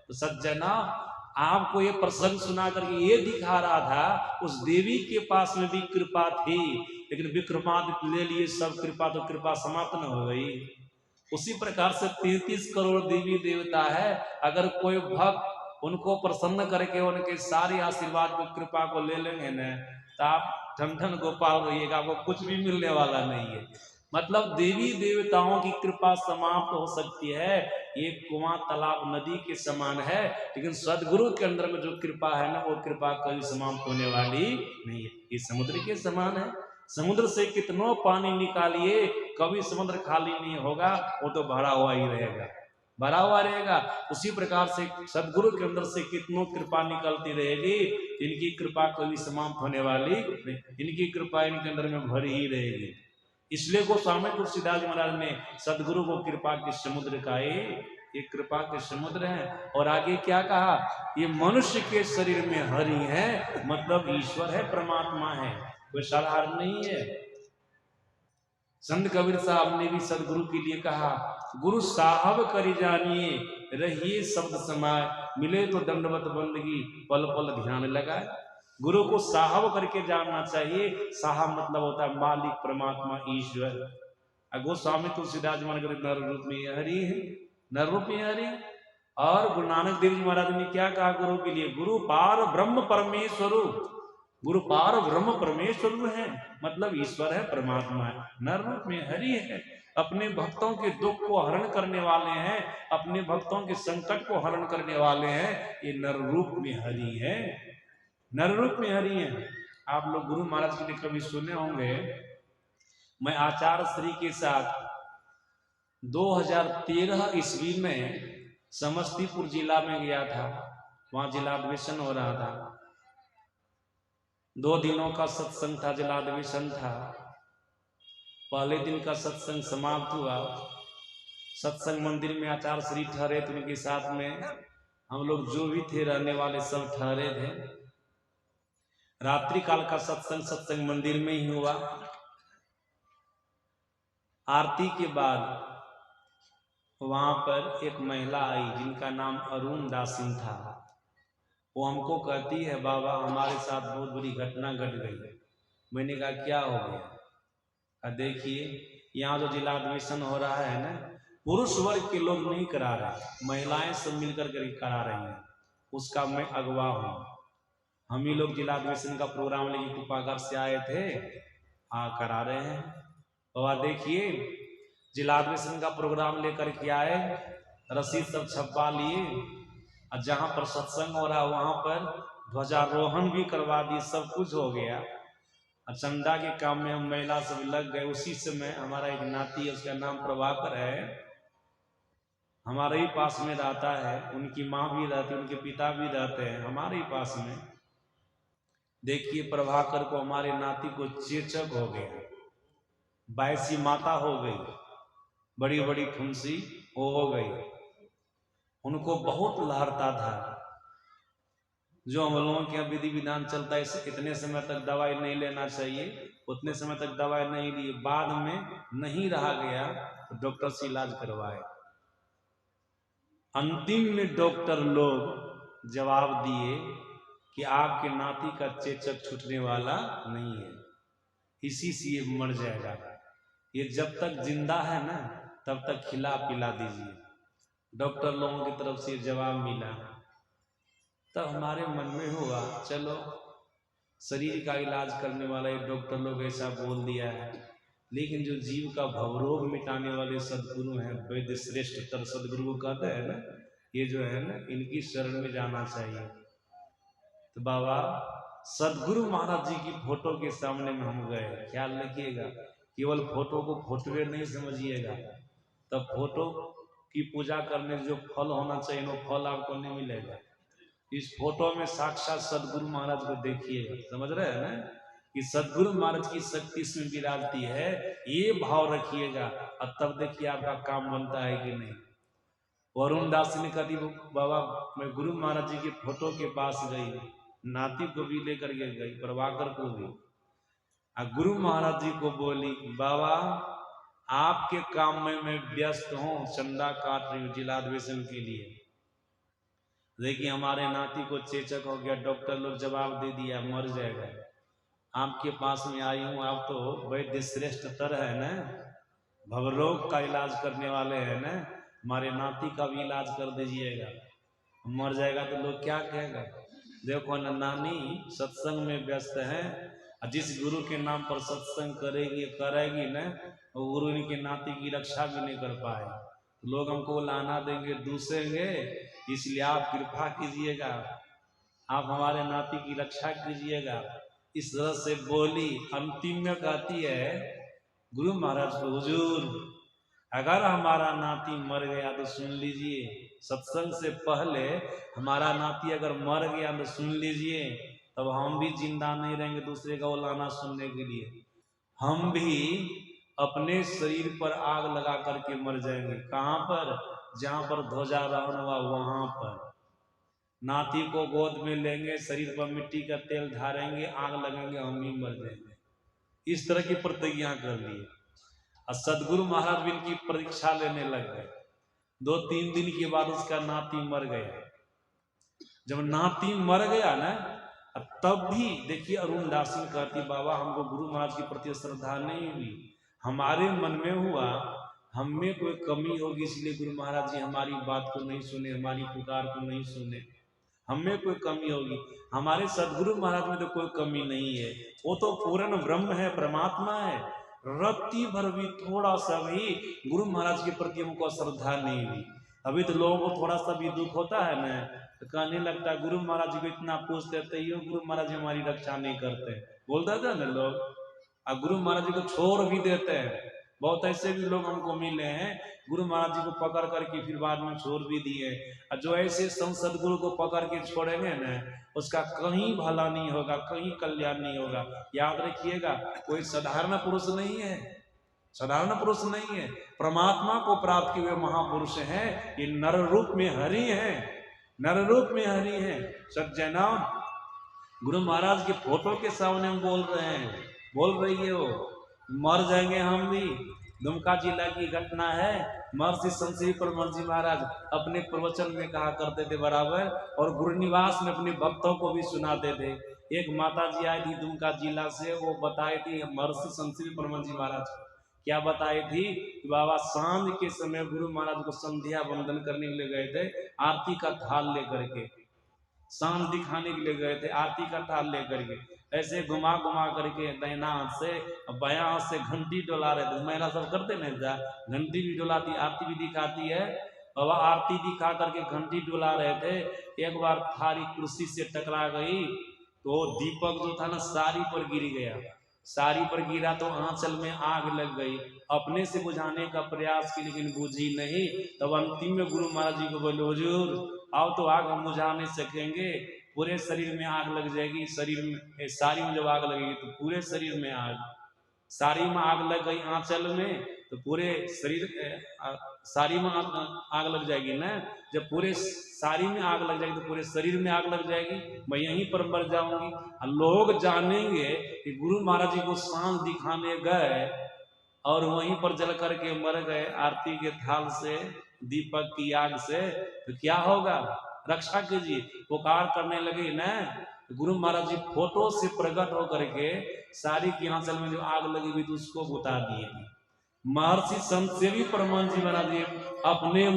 तो सज्जना आपको ये प्रसंग सुना करके ये दिखा रहा था उस देवी के पास में भी कृपा थी, लेकिन विक्रमादित्य ले लिए सब कृपा, तो कृपा समाप्त न हो गई। उसी प्रकार से 33 करोड़ देवी देवता है, अगर कोई भक्त उनको प्रसन्न करके उनके सारे आशीर्वाद को कृपा को ले लेंगे न, तो आप ठन ठन गोपाल रहिएगा, आपको कुछ भी मिलने वाला नहीं है। मतलब देवी देवताओं की कृपा समाप्त हो सकती है, ये कुआं तालाब नदी के समान है, लेकिन सदगुरु के अंदर में जो कृपा है ना, वो कृपा कभी समाप्त होने वाली नहीं है। ये समुद्र के समान है, समुद्र से कितनों पानी निकालिए कभी समुद्र खाली नहीं होगा, वो तो भरा हुआ ही रहेगा, भरा हुआ रहेगा। उसी प्रकार से सदगुरु के अंदर से कितनों कृपा निकलती रहेगी, इनकी कृपा कभी समाप्त होने वाली नहीं, इनकी कृपा इनके अंदर में भरी ही रहेगी। इसलिए गोस्वामी तुलसीदास महाराज ने सदगुरु को कृपा के समुद्र का ये कृपा के समुद्र है। और आगे क्या कहा, ये मनुष्य के शरीर में हरि है, मतलब ईश्वर है, परमात्मा है, कोई साधारण नहीं है। संत कबीर साहब ने भी सदगुरु के लिए कहा, गुरु साहब करी जानिए रहिए शब्द समाय, मिले तो दंडवत बंदगी पल पल ध्यान लगाए। गुरु को साहब करके जानना चाहिए। साहब मतलब होता है मालिक, परमात्मा, ईश्वर। गोस्वामी तुलसीदास महाराज नर रूप में हरि है, नर रूप में हरि। और गुरु नानक देव जी महाराज ने क्या कहा गुरु के लिए, गुरु पार ब्रह्म परमेश्वर, गुरु पार ब्रह्म परमेश्वर है, मतलब ईश्वर है, परमात्मा है, नर रूप में हरि है। अपने भक्तों के दुख को हरण करने वाले हैं, अपने भक्तों के संकट को हरण करने वाले हैं, ये नर रूप में हरि है, नर रूप में हरि है। आप लोग गुरु महाराज के लिए कभी सुने होंगे, मैं आचार्य श्री के साथ 2013 ईस्वी में समस्तीपुर जिला में गया था, वहां जिलाधिवेशन हो रहा था, 2 दिनों का सत्संग था, जिलाधिवेशन था। पहले दिन का सत्संग समाप्त हुआ, सत्संग मंदिर में आचार्य श्री ठहरे, तो उनके साथ में हम लोग जो भी थे रहने वाले सब ठहरे थे। रात्रि काल का सत्संग मंदिर में ही हुआ। आरती के बाद वहां पर एक महिला आई जिनका नाम अरुण दासिन था। वो हमको कहती है, बाबा हमारे साथ बहुत बड़ी घटना घट गई। मैंने कहा क्या हो गया? देखिए यहाँ जो जिलाधिवेशन हो रहा है ना, पुरुष वर्ग के लोग नहीं करा रहे, महिलाएं सब मिलकर के करा रही हैं, उसका मैं अगवा हूँ। हम ही लोग जिलाधिवेशन का प्रोग्राम लेके कृपागर से आए थे, करा रहे हैं। बाबा देखिए जिलाधिवेशन का प्रोग्राम लेकर के आए, रसीद सब छपवा लिए, और जहां पर सत्संग हो रहा वहां पर ध्वजारोहण भी करवा दिए, सब कुछ हो गया। चंदा के काम में हम महिला सब लग गए। उसी समय हमारा एक नाती है, उसका नाम प्रभाकर है, हमारे ही पास में रहता है, उनकी माँ भी रहती है, उनके पिता भी रहते हैं हमारे ही पास में। देखिए प्रभाकर को, हमारे नाती को चेचक हो गया, बायसी माता हो गई, बड़ी बड़ी फुंसी हो गई, उनको बहुत लहरता था। जो हम लोगों के विधि विधान चलता है, इतने समय तक दवाई नहीं लेना चाहिए, उतने समय तक दवाई नहीं ली, बाद में नहीं रहा गया तो डॉक्टर से इलाज करवाए। अंतिम में डॉक्टर लोग जवाब दिए कि आपके नाती का चेचक छूटने वाला नहीं है, इसी से ये मर जाएगा। ये जब तक जिंदा है ना तब तक खिला पिला दीजिए। डॉक्टर लोगों की तरफ से जवाब मिला। तब हमारे मन में हुआ, चलो शरीर का इलाज करने वाला ये डॉक्टर लोग ऐसा बोल दिया है, लेकिन जो जीव का भवरोग मिटाने वाले सदगुरु हैं, वैद्य श्रेष्ठतर सदगुरु को कहते हैं ना, ये जो है ना, इनकी शरण में जाना चाहिए। तो बाबा सदगुरु महाराज जी की फोटो के सामने में हम गए। ख्याल रखिएगा, केवल फोटो को फोटोए नहीं समझिएगा, तब फोटो की पूजा करने जो फल होना चाहिए वो फल आपको नहीं मिलेगा। इस फोटो में साक्षात सदगुरु महाराज को देखिएगा, समझ रहे हैं ना, कि सदगुरु महाराज की शक्ति इसमें विराजती है, ये भाव रखिएगा, और तब देखिए आपका काम बनता है कि नहीं। वरुण दास ने कहा, बाबा मैं गुरु महाराज जी के फोटो के पास गई, नाती को भी लेकर के गई, प्रभाकर को भी, गुरु महाराज जी को बोली, बाबा आपके काम में मैं व्यस्त हूँ, चंदा काट रही हूँ जिलाधिवेशन के लिए, देखिए हमारे नाती को चेचक हो गया, डॉक्टर लोग जवाब दे दिया मर जाएगा, आपके पास में आई हूँ, आप तो वैद्य श्रेष्ठ तर है ना, भवरोग का इलाज करने वाले हैं ना, हमारे नाती का भी इलाज कर दीजिएगा, मर जाएगा तो लोग क्या कहेगा। देखो न नानी सत्संग में व्यस्त है, जिस गुरु के नाम पर सत्संग करेगी ना, वो गुरु के नाती की रक्षा भी नहीं कर पाए, लोग हमको लाना देंगे, दूसेंगे, इसलिए आप कृपा कीजिएगा, आप हमारे नाती की रक्षा कीजिएगा। इस तरह से बोली। अंतिम में कहती है गुरु महाराज को, हुजूर अगर हमारा नाती मर गया तो सुन लीजिए, सत्संग से पहले हमारा नाती अगर मर गया तो सुन लीजिए, तब हम भी जिंदा नहीं रहेंगे दूसरे का उलाना सुनने के लिए, हम भी अपने शरीर पर आग लगा करके मर जाएंगे। कहाँ पर? जहां पर ध्वजारोहण हुआ वहां पर। नाती को गोद में लेंगे, शरीर पर मिट्टी का तेल ढारेंगे, आग लगेंगे, हम भी मर जाएंगे। इस तरह की प्रतिज्ञा कर ली। और सदगुरु महाराज भी इनकी परीक्षा लेने लग गए। 2-3 दिन के बाद उसका नाती मर गया। जब नाती मर गया ना, तब भी देखिए अरुणदास सिंह कहती, बाबा हमको गुरु महाराज के प्रति श्रद्धा नहीं हुई, हमारे मन में हुआ हम में कोई कमी होगी, इसलिए गुरु महाराज जी हमारी बात को नहीं सुने, हमारी पुकार को नहीं सुने, हम में कोई कमी होगी। हमारे सदगुरु महाराज में तो कोई कमी नहीं है, वो तो पूर्ण ब्रह्म है, परमात्मा है। रत्ती भर भी थोड़ा सा भी गुरु महाराज के प्रति हमको श्रद्धा नहीं हुई। अभी तो लोगों को थोड़ा सा भी दुख होता है ना, तो कहने लगता है गुरु महाराज जी को इतना पूछते थे, यो गुरु महाराज जी हमारी रक्षा नहीं करते, बोलता था ना लोग, और गुरु महाराज जी को छोड़ भी देते हैं। बहुत ऐसे भी लोग हमको मिले हैं, गुरु महाराज जी को पकड़ करके फिर बाद में छोड़ भी दिए। और जो ऐसे संसद गुरु को पकड़ के छोड़ेंगे ना, उसका कहीं भला नहीं होगा, कहीं कल्याण नहीं होगा। याद रखिएगा, कोई साधारण पुरुष नहीं है, साधारण पुरुष नहीं है, परमात्मा को प्राप्त किए हुए महापुरुष हैं। ये नर रूप में हरि हैं, नर रूप में हरि हैं। सज्जनों, गुरु महाराज के फोटो के सामने हम बोल रहे हैं, बोल रही है वो, मर जाएंगे हम भी। दुमका जिला की घटना है, महर्षि संत श्री परमहंस जी महाराज अपने प्रवचन में कहा करते थे बराबर, और गुरुनिवास में अपने भक्तों को भी सुनाते थे। एक माता जी आई थी दुमका जिला से, वो बताई थी महर्षि संत श्री परमहंस जी महाराज को, क्या बताई थी कि बाबा सांझ के समय गुरु महाराज को संध्या वंदन करने के लिए गए थे, आरती का थाल लेकर के, सांझ दिखाने के लिए गए थे, आरती का थाल लेकर के, ऐसे घुमा घुमा करके दाहिना हाथ से बायां हाथ से घंटी डोला रहे थे। महिला सब करते नहीं था, घंटी भी डोलाती, आरती भी दिखाती है। बाबा आरती दिखा करके घंटी डोला रहे थे। एक बार थारी कुर्सी से टकरा गई, तो दीपक जो था ना साड़ी पर गिर गया, साड़ी पर गिरा तो आंचल में आग लग गई। अपने से बुझाने का प्रयास की, लेकिन बुझी नहीं। तब अंतिम में गुरु महाराज जी को बोले, हुजूर आओ तो आग हम बुझा नहीं सकेंगे, पूरे शरीर में आग लग जाएगी, शरीर में, साड़ी में जब आग लगेगी तो पूरे शरीर में आग, साड़ी में आग लग गई आंचल में तो पूरे शरीर, साड़ी में आग लग जाएगी ना, जब पूरे साड़ी में आग लग जाएगी तो पूरे शरीर में आग लग जाएगी, मैं यहीं पर मर जाऊंगी। लोग जानेंगे कि गुरु महाराज जी को सांझ दिखाने गए और वहीं पर जल करके मर गए आरती के थाल से, दीपक की आग से, तो क्या होगा? रक्षा कीजिए। पुकार करने लगे ना, गुरु महाराज जी फोटो से प्रकट होकर के साड़ी की आंचल में जो आग लगी हुई थी उसको बुता दिए। महर्षि संत सेवी परमहंस जी महाराज जी अपने